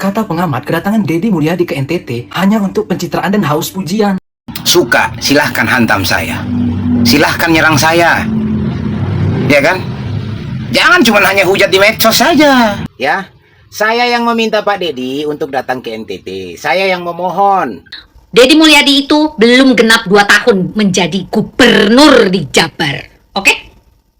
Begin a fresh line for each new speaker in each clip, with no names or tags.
Kata pengamat, kedatangan Deddy Mulyadi ke NTT hanya untuk pencitraan dan haus pujian.
Suka, silahkan hantam saya. Silahkan nyerang saya. Ya kan? Jangan cuma hanya hujat di medsos saja. Ya, saya yang meminta Pak Deddy untuk datang ke NTT. Saya yang memohon.
Deddy Mulyadi itu belum genap 2 tahun menjadi gubernur di Jabar. Oke?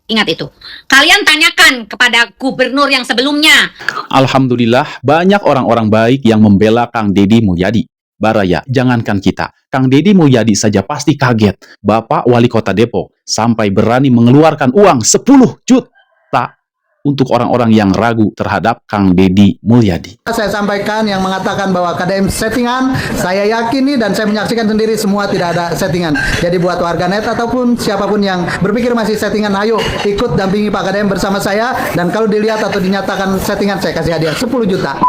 Ingat itu. Kalian tanyakan kepada gubernur yang sebelumnya.
Alhamdulillah, banyak orang-orang baik yang membela Kang Deddy Mulyadi. Baraya, jangankan kita, Kang Deddy Mulyadi saja pasti kaget. Bapak Wali Kota Depok sampai berani mengeluarkan uang 10 juta untuk orang-orang yang ragu terhadap Kang Deddy Mulyadi.
Saya sampaikan yang mengatakan bahwa KDM settingan, saya yakini dan saya menyaksikan sendiri semua tidak ada settingan. Jadi buat warganet ataupun siapapun yang berpikir masih settingan, ayo ikut dampingi Pak KDM bersama saya. Dan kalau dilihat atau dinyatakan settingan, saya kasih hadiah 10 juta.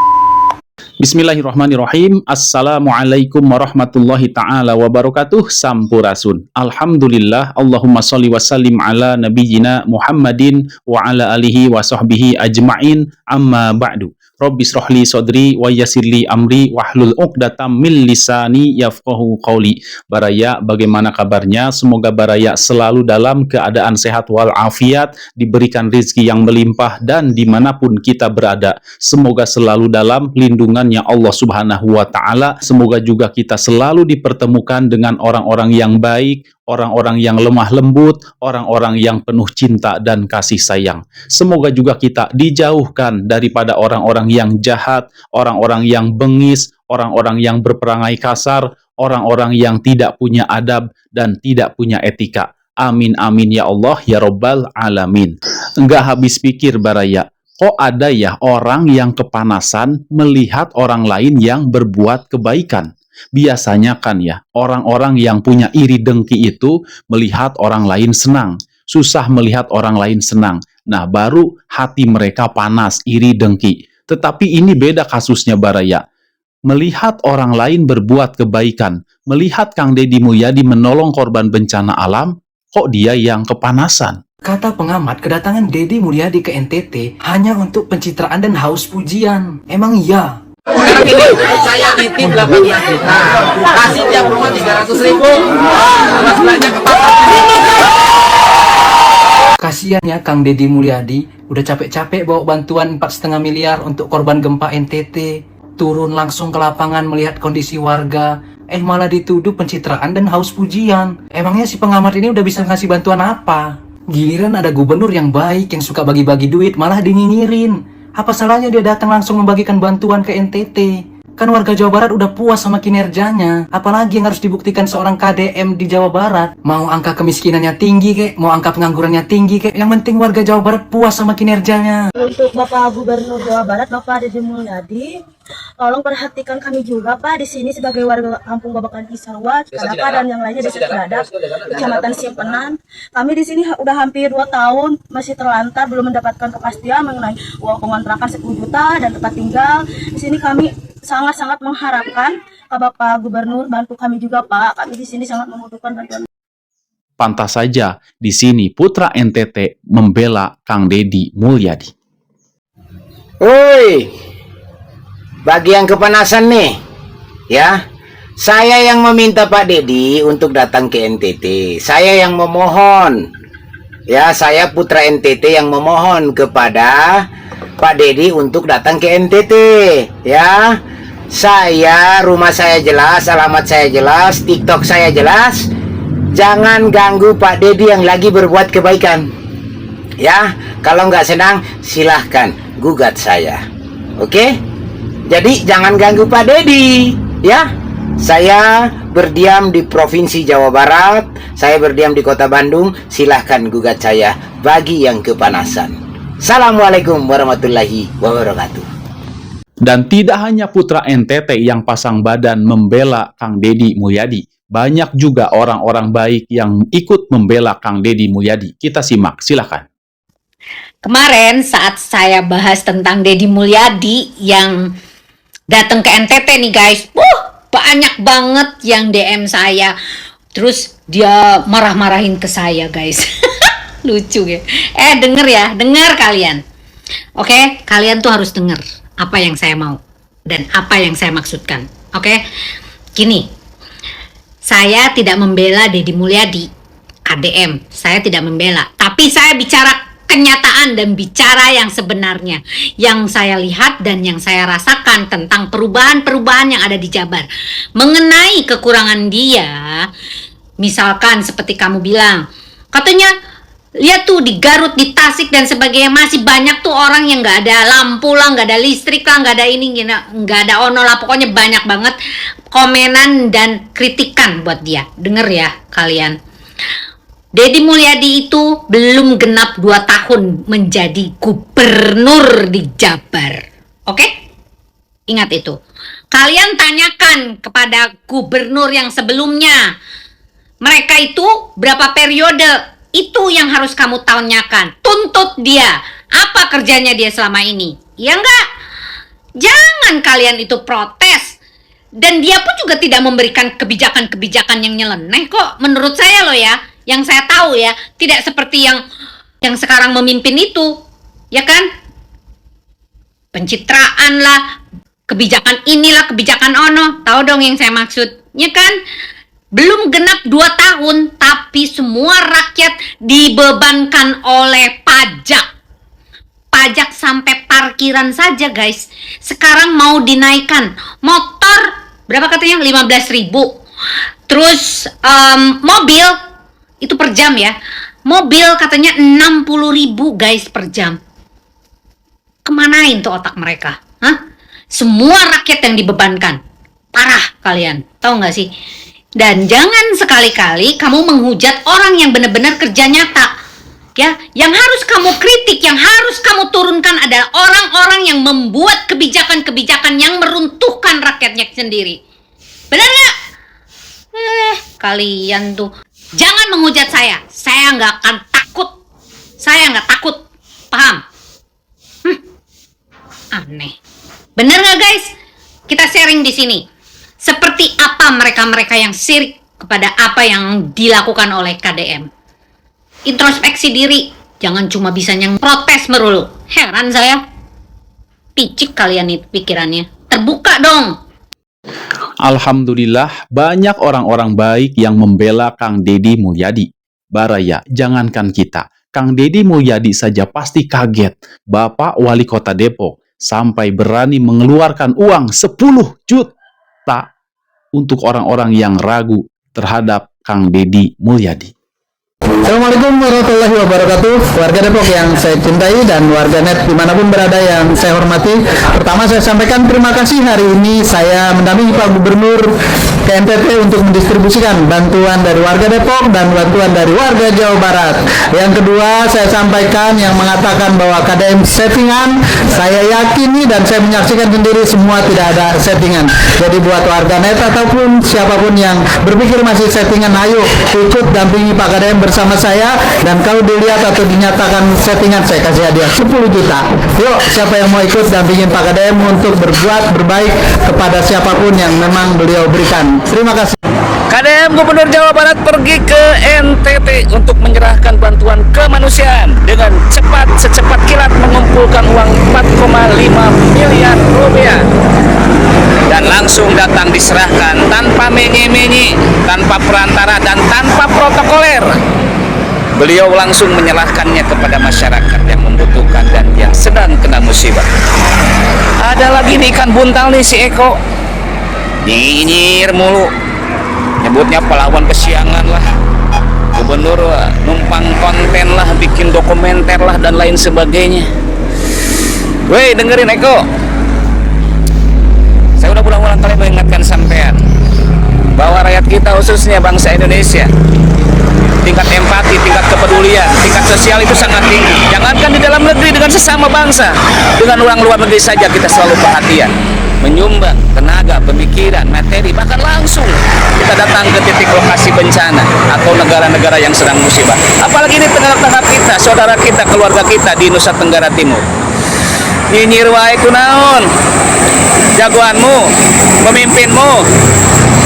Bismillahirrahmanirrahim. Assalamualaikum warahmatullahi ta'ala wabarakatuh. Sampurasun. Alhamdulillah. Allahumma sholli wa sallim ala nabiyyina Muhammadin wa ala alihi wa sahbihi ajma'in. Amma ba'du. Rabbi srohli sodri wa yassirli amri wahlul uqdatam min lisani yafqahu qawli. Baraya, bagaimana kabarnya? Semoga Baraya selalu dalam keadaan sehat walafiat, diberikan rezeki yang melimpah, dan dimanapun kita berada, semoga selalu dalam lindungannya Allah Subhanahu wa Ta'ala. Semoga juga kita selalu dipertemukan dengan orang-orang yang baik, orang-orang yang lemah lembut, orang-orang yang penuh cinta dan kasih sayang. Semoga juga kita dijauhkan daripada orang-orang yang jahat, orang-orang yang bengis, orang-orang yang berperangai kasar, orang-orang yang tidak punya adab dan tidak punya etika. Amin amin ya Allah ya Rabbal alamin. Enggak habis pikir Baraya, kok ada ya orang yang kepanasan melihat orang lain yang berbuat kebaikan? Biasanya kan ya, orang-orang yang punya iri dengki itu melihat orang lain senang, susah melihat orang lain senang. Nah, baru hati mereka panas, iri dengki. Tetapi ini beda kasusnya Baraya. Melihat orang lain berbuat kebaikan, melihat Kang Deddy Mulyadi menolong korban bencana alam, kok dia yang kepanasan?
Kata pengamat, kedatangan Deddy Mulyadi ke NTT hanya untuk pencitraan dan haus pujian. Emang iya?
Sekarang ini saya nitip 8 juta, kasih tiap rumah 300.000, mas belanja ke pasar.
Kasian ya Kang Deddy Mulyadi, udah capek-capek bawa bantuan 4,5 miliar untuk korban gempa NTT, turun langsung ke lapangan melihat kondisi warga, malah dituduh pencitraan dan haus pujian. Emangnya si pengamat ini udah bisa ngasih bantuan apa? Giliran ada gubernur yang baik, yang suka bagi-bagi duit, malah dinyinyirin. Apa salahnya dia datang langsung membagikan bantuan ke NTT? Kan warga Jawa Barat udah puas sama kinerjanya. Apalagi yang harus dibuktikan seorang KDM di Jawa Barat? Mau angka kemiskinannya tinggi kek, mau angka penganggurannya tinggi kek, yang penting warga Jawa Barat puas sama kinerjanya.
Untuk Bapak Gubernur Jawa Barat, Bapak Deddy Mulyadi, tolong perhatikan kami juga Pak di sini sebagai warga Kampung Babakan Kisarua, Cikalapa dan yang lainnya Desa Ciladap, Kecamatan Simpenan. Kami di sini udah hampir 2 tahun masih terlantar, belum mendapatkan kepastian mengenai uang kontrakan 10 juta dan tempat tinggal. Di sini kami sangat-sangat mengharapkan Bapak Gubernur bantu kami juga Pak. Kami di sini sangat membutuhkan bantuan.
Pantas saja di sini putra NTT membela Kang Deddy Mulyadi.
Woi, bagi yang kepanasan nih, ya, saya yang meminta Pak Deddy untuk datang ke NTT. Saya yang memohon, ya, saya putra NTT yang memohon kepada Pak Deddy untuk datang ke NTT, ya. Saya, rumah saya jelas, alamat saya jelas, TikTok saya jelas. Jangan ganggu Pak Deddy yang lagi berbuat kebaikan, ya. Kalau nggak senang, silahkan gugat saya, oke? Jadi jangan ganggu Pak Deddy, ya. Saya berdiam di Provinsi Jawa Barat, saya berdiam di Kota Bandung. Silahkan gugat saya bagi yang kepanasan. Assalamualaikum warahmatullahi wabarakatuh.
Dan tidak hanya putra NTT yang pasang badan membela Kang Deddy Mulyadi, banyak juga orang-orang baik yang ikut membela Kang Deddy Mulyadi. Kita simak, silakan.
Kemarin saat saya bahas tentang Deddy Mulyadi yang datang ke NTT nih guys, banyak banget yang DM saya. Terus dia marah-marahin ke saya guys. Lucu ya. Denger ya, dengar kalian. Oke, kalian tuh harus denger apa yang saya mau. dan apa yang saya maksudkan. Oke? Gini, saya tidak membela Deddy Mulyadi, KDM. Saya tidak membela, tapi saya bicara kenyataan dan bicara yang sebenarnya, yang saya lihat dan yang saya rasakan tentang perubahan-perubahan yang ada di Jabar. Mengenai kekurangan dia, misalkan seperti kamu bilang, katanya lihat tuh di Garut, di Tasik dan sebagainya, masih banyak tuh orang yang nggak ada lampu lah, nggak ada listrik lah, nggak ada ini, nggak ada ono lah, pokoknya banyak banget komenan dan kritikan buat dia. Denger ya kalian, Deddy Mulyadi itu belum genap 2 tahun menjadi gubernur di Jabar. Oke? Ingat itu. Kalian tanyakan kepada gubernur yang sebelumnya, mereka itu berapa periode? Itu yang harus kamu tanyakan. Tuntut dia. Apa kerjanya dia selama ini? Ya enggak? Jangan kalian itu protes. Dan dia pun juga tidak memberikan kebijakan-kebijakan yang nyeleneh kok. Menurut saya loh ya. Yang saya tahu ya. Tidak seperti yang sekarang memimpin itu. Ya kan? Pencitraan lah. Kebijakan inilah, kebijakan ono. Tahu dong yang saya maksud. Ya kan? Belum genap 2 tahun, tapi semua rakyat dibebankan oleh pajak. Pajak sampai parkiran saja guys. Sekarang mau dinaikkan. Motor, berapa katanya? 15.000. Terus mobil, itu per jam ya. Mobil katanya 60.000 guys per jam. Kemanain tuh otak mereka? Hah? Semua rakyat yang dibebankan. Parah kalian, tahu nggak sih? Dan jangan sekali-kali kamu menghujat orang yang benar-benar kerja nyata. Ya, yang harus kamu kritik, yang harus kamu turunkan adalah orang-orang yang membuat kebijakan-kebijakan yang meruntuhkan rakyatnya sendiri. Benar nggak? Kalian tuh jangan menghujat saya. Saya nggak akan takut. Saya nggak takut. Paham? Aneh. Benar nggak guys? Kita sharing di sini. Seperti apa mereka-mereka yang sirik kepada apa yang dilakukan oleh KDM. Introspeksi diri. Jangan cuma bisa yang protes melulu. Heran saya. Picik kalian itu pikirannya. Terbuka dong.
Alhamdulillah, banyak orang-orang baik yang membela Kang Deddy Mulyadi. Baraya, jangankan kita. Kang Deddy Mulyadi saja pasti kaget. Bapak Wali Kota Depok sampai berani mengeluarkan uang 10 juta untuk orang-orang yang ragu terhadap Kang Deddy Mulyadi.
Assalamualaikum warahmatullahi wabarakatuh. Warga Depok yang saya cintai dan warganet dimanapun berada yang saya hormati. Pertama saya sampaikan terima kasih hari ini saya mendampingi Pak Gubernur ke NTT untuk mendistribusikan bantuan dari warga Depok dan bantuan dari warga Jawa Barat. Yang kedua saya sampaikan yang mengatakan bahwa KDM settingan, saya yakini dan saya menyaksikan sendiri semua tidak ada settingan. Jadi buat warganet ataupun siapapun yang berpikir masih settingan, ayo ikut dampingi Pak KDM bersama saya, dan kalau dilihat atau dinyatakan settingan saya kasih hadiah 10 juta. Yuk, siapa yang mau ikut dampingin Pak KDM untuk berbuat berbaik kepada siapapun yang memang beliau berikan. Terima kasih.
KDM Gubernur Jawa Barat pergi ke NTT untuk menyerahkan bantuan kemanusiaan dengan secepat kilat mengumpulkan uang 4,5 miliar rupiah dan langsung datang diserahkan tanpa menye-menye, tanpa perantara dan tanpa protokoler. Beliau langsung menyerahkannya kepada masyarakat yang membutuhkan dan yang sedang kena musibah. Ada lagi nih ikan buntal nih si Eko, nyinyir mulu, nyebutnya pahlawan kesiangan lah, gubernur numpang konten lah, bikin dokumenter lah dan lain sebagainya. Woi, dengerin Eko, saya udah berulang-ulang kali mengingatkan sampean bahwa rakyat kita khususnya bangsa Indonesia, tingkat empati, tingkat kepedulian, tingkat sosial itu sangat tinggi. Jangankan di dalam negeri dengan sesama bangsa, dengan orang luar negeri saja kita selalu perhatian, menyumbang tenaga, pemikiran, materi, bahkan langsung kita datang ke titik lokasi bencana atau negara-negara yang sedang musibah. Apalagi ini tengah-tengah kita, saudara kita, keluarga kita di Nusa Tenggara Timur. Nyinyir wae kunaon, jagoanmu, pemimpinmu,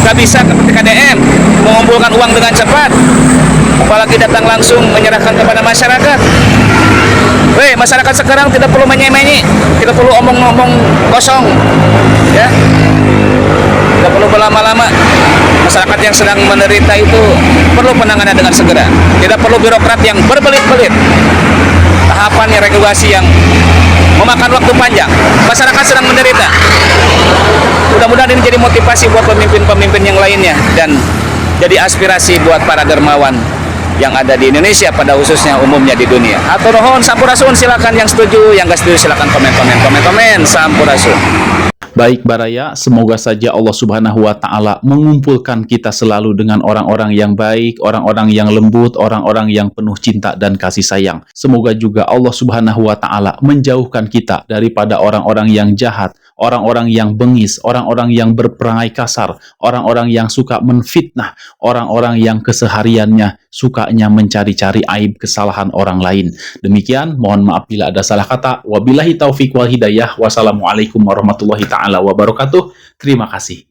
nggak bisa seperti KDM mengumpulkan uang dengan cepat, apalagi datang langsung menyerahkan kepada masyarakat. Weh, masyarakat sekarang tidak perlu menye-menye, tidak perlu omong-omong kosong, ya. Tidak perlu berlama-lama. Masyarakat yang sedang menderita itu perlu penanganan dengan segera. Tidak perlu birokrat yang berbelit-belit. Tahapan regulasi yang memakan waktu panjang. Masyarakat sedang menderita. Mudah-mudahan ini jadi motivasi buat pemimpin-pemimpin yang lainnya dan jadi aspirasi buat para dermawan yang ada di Indonesia, pada khususnya umumnya di dunia. Atau nuhun, sampurasun, silakan yang setuju, yang nggak setuju silakan komen, sampurasun.
Baik Baraya, semoga saja Allah Subhanahu wa Ta'ala mengumpulkan kita selalu dengan orang-orang yang baik, orang-orang yang lembut, orang-orang yang penuh cinta dan kasih sayang. Semoga juga Allah Subhanahu wa Ta'ala menjauhkan kita daripada orang-orang yang jahat, orang-orang yang bengis, orang-orang yang berperangai kasar, orang-orang yang suka menfitnah, orang-orang yang kesehariannya sukanya mencari-cari aib kesalahan orang lain. Demikian, mohon maaf bila ada salah kata. Wabillahi taufiq wal hidayah. Wassalamualaikum warahmatullahi ta'ala wabarakatuh. Terima kasih.